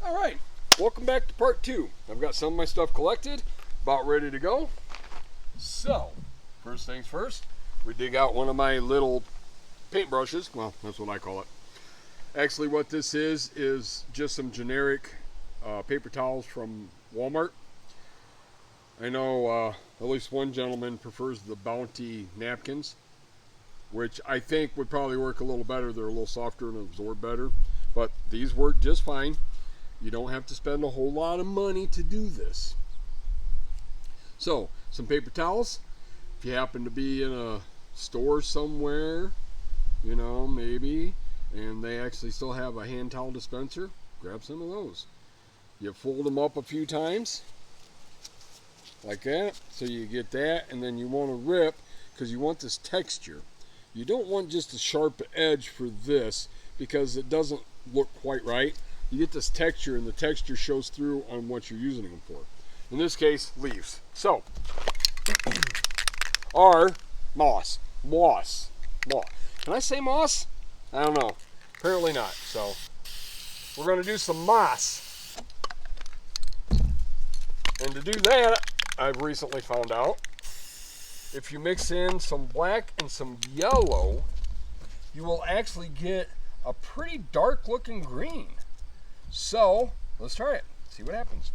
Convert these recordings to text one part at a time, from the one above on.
Alright, welcome back to part 2. I've got some of my stuff collected, about ready to go. So, first things first, we dig out one of my little paintbrushes. Well, that's what I call it. Actually, what this is just some generic paper towels from Walmart. I know at least one gentleman prefers the Bounty napkins, which I think would probably work a little better. They're a little softer and absorb better, but these work just fine. You don't have to spend a whole lot of money to do this. So, some paper towels. If you happen to be in a store somewhere, you know, maybe, and they actually still have a hand towel dispenser, grab some of those. You fold them up a few times, like that, so you get that, and then you want to rip, because you want this texture. You don't want just a sharp edge for this, because it doesn't look quite right. You get this texture, and the texture shows through on what you're using them for. In this case, leaves. So, our moss. Can I say moss? I don't know. Apparently not. So, we're going to do some moss. And to do that, I've recently found out, if you mix in some black and some yellow, you will actually get a pretty dark looking green. So, let's try it, see what happens.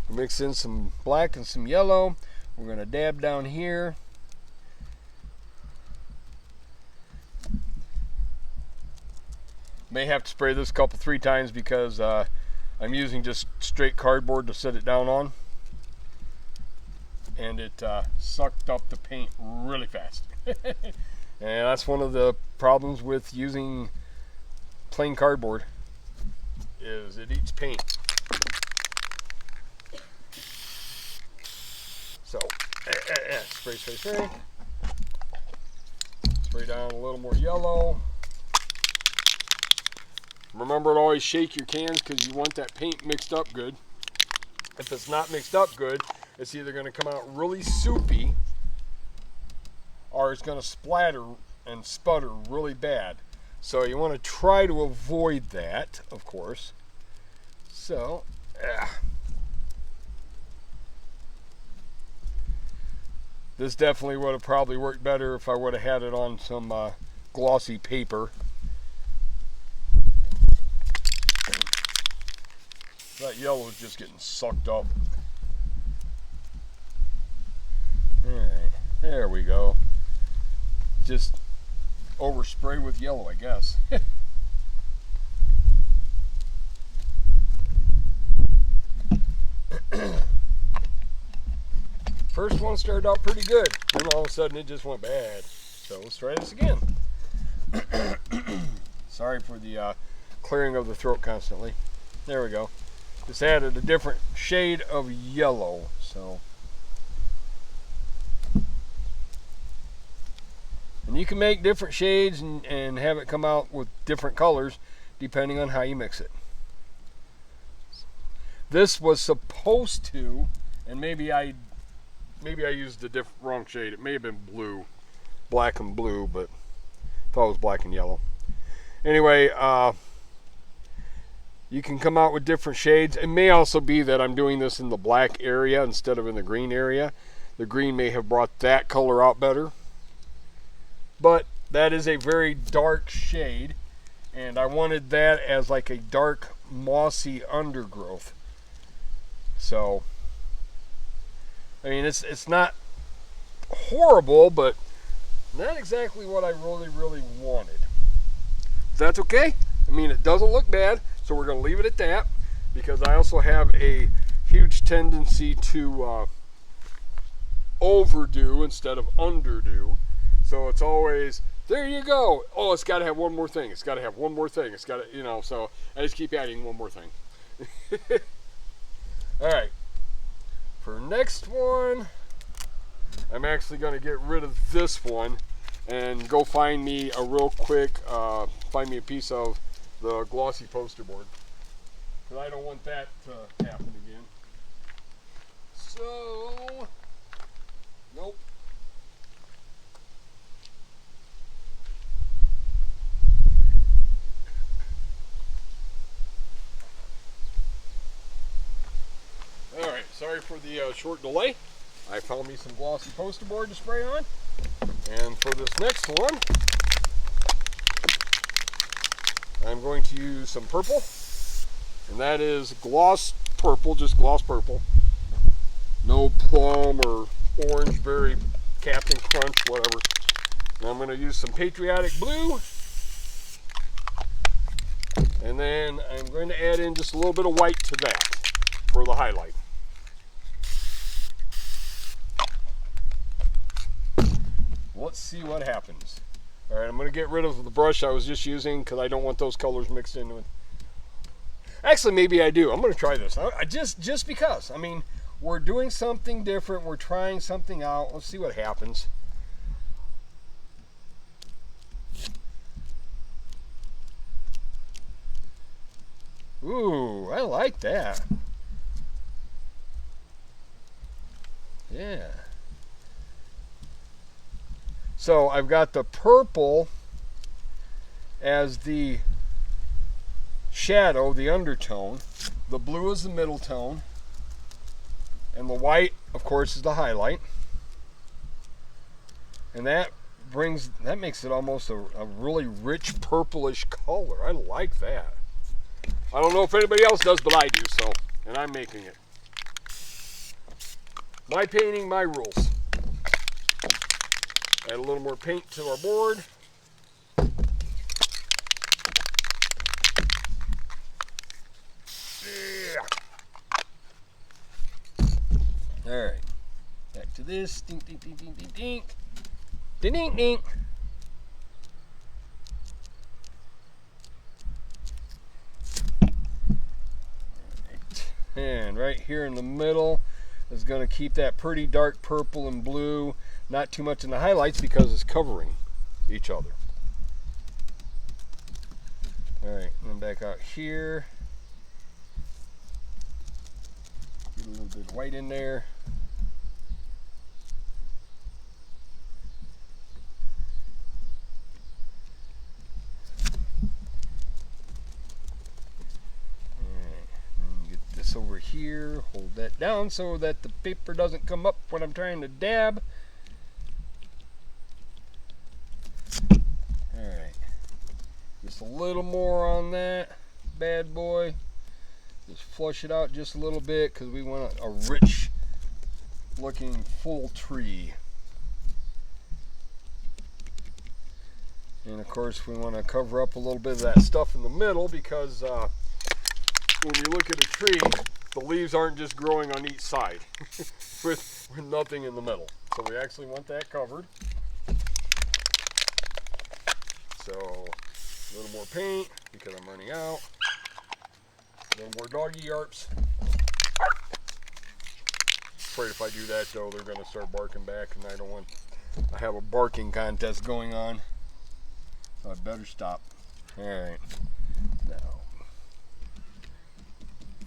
We'll mix in some black and some yellow. We're going to dab down here. May have to spray this a couple, 3 times because I'm using just straight cardboard to set it down on. And it sucked up the paint really fast. And that's one of the problems with using plain cardboard, is it eats paint. So, spray. Spray down a little more yellow. Remember to always shake your cans because you want that paint mixed up good. If it's not mixed up good, it's either going to come out really soupy or it's going to splatter and sputter really bad. So you want to try to avoid that, of course. So, this definitely would have probably worked better if I would have had it on some glossy paper. That yellow is just getting sucked up. Alright, there we go. Just overspray with yellow, I guess. First one started out pretty good, then all of a sudden it just went bad. So let's try this again. Sorry for the clearing of the throat constantly. There we go. Just added a different shade of yellow. So, and you can make different shades and have it come out with different colors depending on how you mix it. This was supposed to, and maybe I used the wrong shade. It may have been blue, black and blue, but I thought it was black and yellow. Anyway, you can come out with different shades. It may also be that I'm doing this in the black area instead of in the green area. The green may have brought that color out better. But that is a very dark shade, and I wanted that as like a dark mossy undergrowth. So, I mean, it's not horrible, but not exactly what I really wanted. That's okay. I mean, it doesn't look bad, so we're going to leave it at that, because I also have a huge tendency to overdo instead of underdo. So it's always, there you go. Oh, it's got to have one more thing. It's got to have one more thing. It's got to, you know, so I just keep adding one more thing. All right. For next one, I'm actually going to get rid of this one and go find me a real quick, find me a piece of the glossy poster board, because I don't want that to happen again. So, nope. sorry for the short delay. I found me some glossy poster board to spray on. And for this next one, I'm going to use some purple. And that is gloss purple, just gloss purple. No plum or orange, very Captain Crunch, whatever. And I'm going to use some patriotic blue. And then I'm going to add in just a little bit of white to that for the highlight. Let's see what happens. All right, I'm going to get rid of the brush I was just using because I don't want those colors mixed into it. Actually, maybe I do. I'm going to try this. Just because. I mean, we're doing something different. We're trying something out. Let's see what happens. Ooh, I like that. Yeah. So I've got the purple as the shadow, the undertone. The blue is the middle tone. And the white, of course, is the highlight. And that makes it almost a really rich purplish color. I like that. I don't know if anybody else does, but I do, so. And I'm making it. My painting, my rules. Add a little more paint to our board. Yeah. All right. Back to this. Ding, ding, ding, ding, ding, ding. Ding, ding, ding. And right here in the middle is going to keep that pretty dark purple and blue, not too much in the highlights because it's covering each other. All right, and then back out here, get a little bit of white in there. Over here, hold that down so that the paper doesn't come up when I'm trying to dab. Alright, just a little more on that bad boy. Just flush it out just a little bit because we want a rich looking full tree. And of course we want to cover up a little bit of that stuff in the middle because when you look at a tree, the leaves aren't just growing on each side with nothing in the middle. So we actually want that covered. So a little more paint because I'm running out. A little more doggy yarps. Afraid if I do that though, they're going to start barking back, and I have a barking contest going on. So I better stop. All right. Now,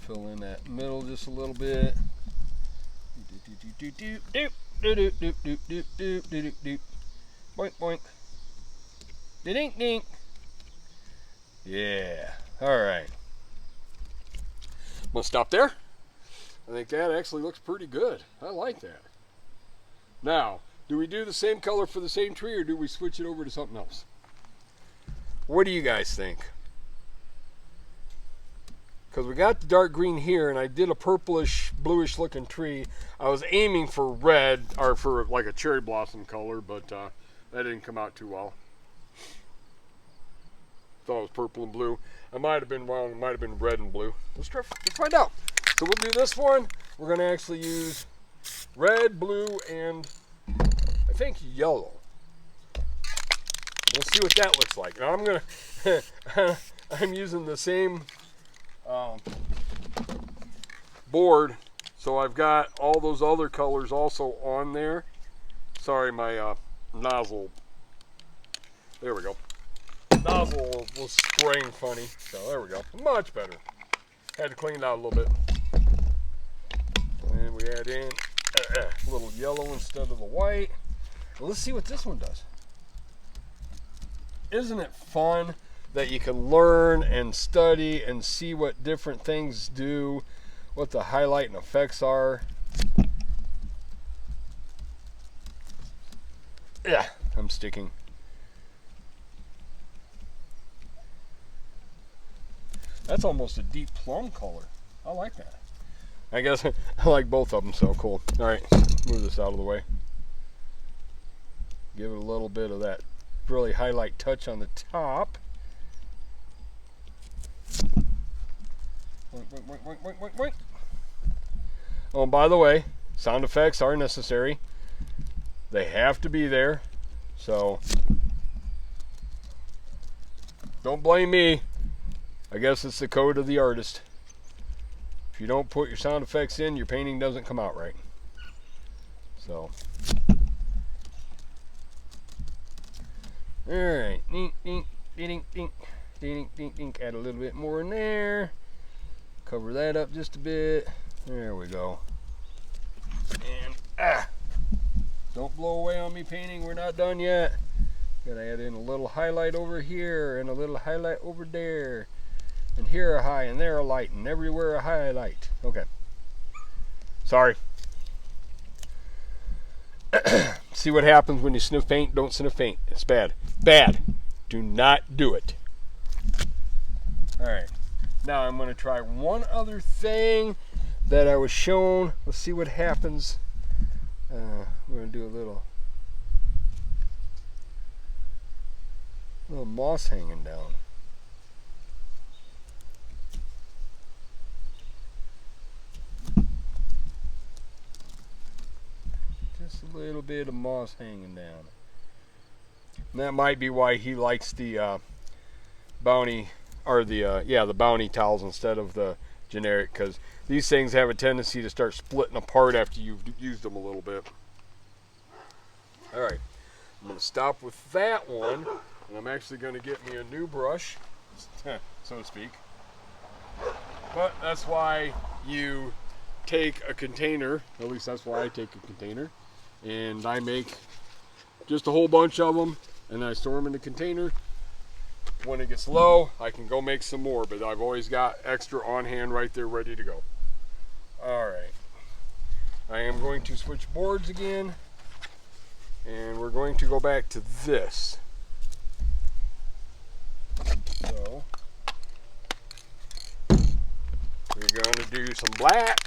fill in that middle just a little bit. Boink, boink. Dink, dink. Yeah. All right. I'm going to stop there. I think that actually looks pretty good. I like that. Now, do we do the same color for the same tree, or do we switch it over to something else? What do you guys think? Because we got the dark green here, and I did a purplish, bluish looking tree. I was aiming for red, or for like a cherry blossom color, but that didn't come out too well. Thought it was purple and blue. I might have been wrong. It might have been red and blue. Let's find out. So we'll do this one. We're going to actually use red, blue, and I think yellow. We'll see what that looks like. Now I'm going to, I'm using the same board, so I've got all those other colors also on there. Sorry, my nozzle, there we go. Nozzle was spraying funny, so there we go. Much better. Had to clean it out a little bit. And we add in a little yellow instead of the white. Well, let's see what this one does. Isn't it fun that you can learn and study and see what different things do what the highlight and effects are. Yeah, I'm sticking. That's almost a deep plum color. I like that. I guess I like both of them, so cool. All right, move this out of the way. Give it a little bit of that really highlight touch on the top. Wait. Oh, and by the way, sound effects are necessary. They have to be there. So don't blame me. I guess it's the code of the artist. If you don't put your sound effects in, your painting doesn't come out right. So, all right, add a little bit more in there. Cover that up just a bit. There we go. And don't blow away on me painting. We're not done yet. Gotta add in a little highlight over here and a little highlight over there. And here a high and there a light and everywhere a highlight. Okay. Sorry. See what happens when you sniff paint? Don't sniff paint. It's bad. Bad. Do not do it. Alright. Now I'm going to try one other thing that I was shown. Let's see what happens. We're going to do a little moss hanging down. Just a little bit of moss hanging down. And that might be why he likes the bounty, or the bounty towels instead of the generic, because these things have a tendency to start splitting apart after you've used them a little bit. Alright, I'm going to stop with that one, and I'm actually going to get me a new brush, so to speak. But that's why you take a container, at least that's why I take a container, and I make just a whole bunch of them, and I store them in the container. When it gets low, I can go make some more, but I've always got extra on hand right there ready to go. Alright, I am going to switch boards again, and we're going to go back to this. So we're going to do some black.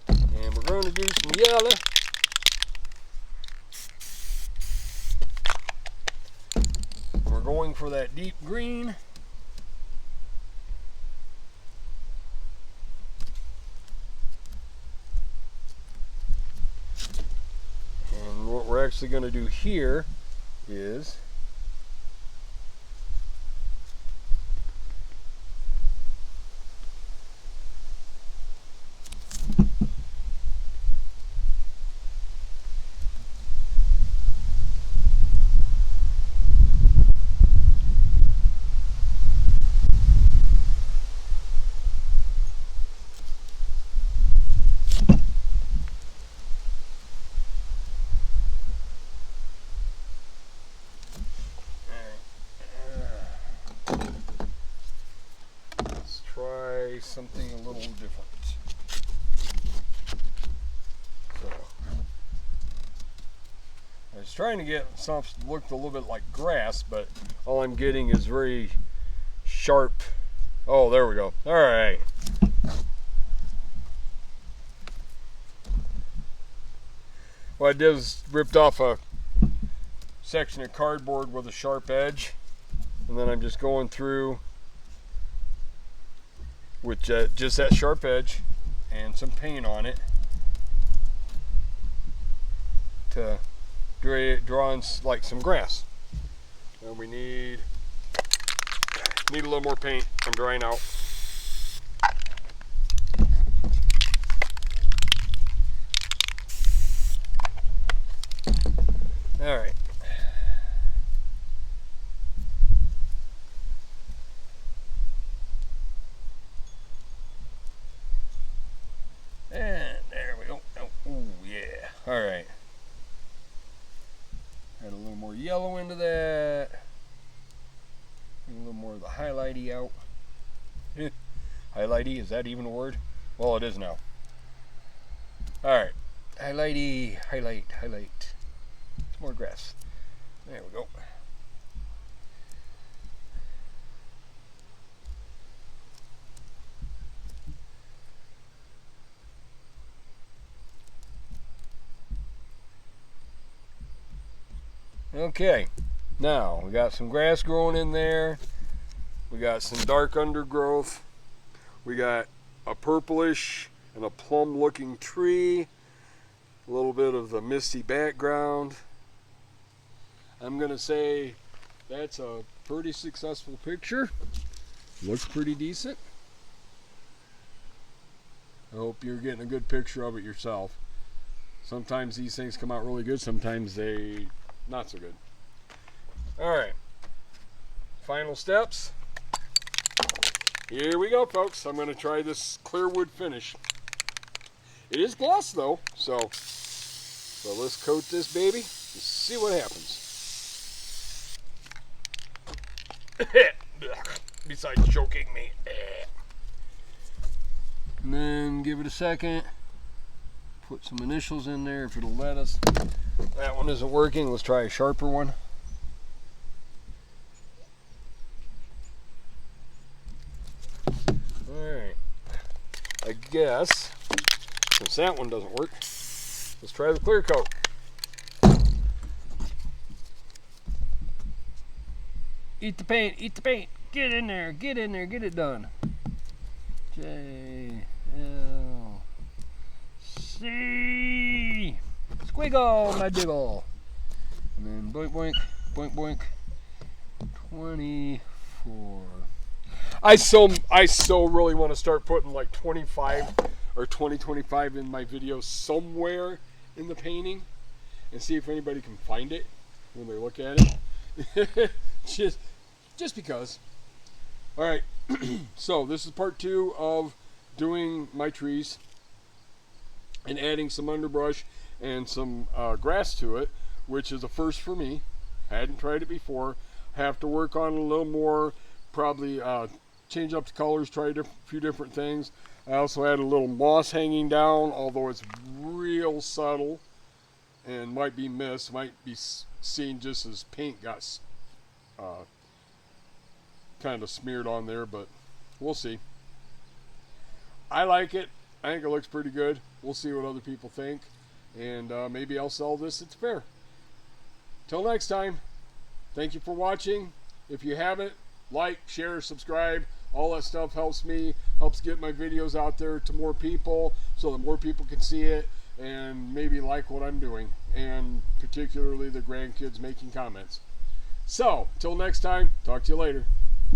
And we're going to do some yellow. We're going for that deep green. And what we're actually going to do here is something a little different. So I was trying to get something that looked a little bit like grass, but all I'm getting is very sharp. Oh, there we go. All right. What I did is ripped off a section of cardboard with a sharp edge, and then I'm just going through with just that sharp edge and some paint on it to draw in like some grass. And we need a little more paint. I'm drying out. All right. And there we go. Oh, yeah. All right. Add a little more yellow into that. little more of the highlighty out. Highlighty, is that even a word? Well, it is now. Alright, highlighty, highlight. Some more grass. There we go. Okay, now we got some grass growing in there. We got some dark undergrowth. We got a purplish and a plum looking tree. A little bit of the misty background. I'm gonna say that's a pretty successful picture. Looks pretty decent. I hope you're getting a good picture of it yourself. Sometimes these things come out really good, sometimes they not so good. Alright, final steps. Here we go, folks. I'm going to try this clear wood finish. It is gloss though, so let's coat this baby and see what happens. Besides choking me. And then give it a second. Put some initials in there if it'll let us. That one isn't working. Let's try a sharper one. Alright. I guess, since that one doesn't work, let's try the clear coat. Eat the paint, eat the paint. Get in there, get in there, get it done. J L C Squiggle, my jiggle. And then boink boink, boink boink. 24. I so really want to start putting like 25 or 2025 in my videos somewhere in the painting and see if anybody can find it when they look at it. just because. All right. So this is part 2 of doing my trees and adding some underbrush and some grass to it, which is a first for me. Hadn't tried it before. Have to work on it a little more, probably change up the colors, try a few different things. I also had a little moss hanging down, although it's real subtle and might be missed, might be seen just as paint got kind of smeared on there, but we'll see. I like it. I think it looks pretty good. We'll see what other people think, and maybe I'll sell this at the fair. Till next time, thank you for watching. If you haven't, like, share, subscribe. All that stuff helps me, helps get my videos out there to more people so that more people can see it and maybe like what I'm doing, and particularly the grandkids making comments. So, till next time, talk to you later.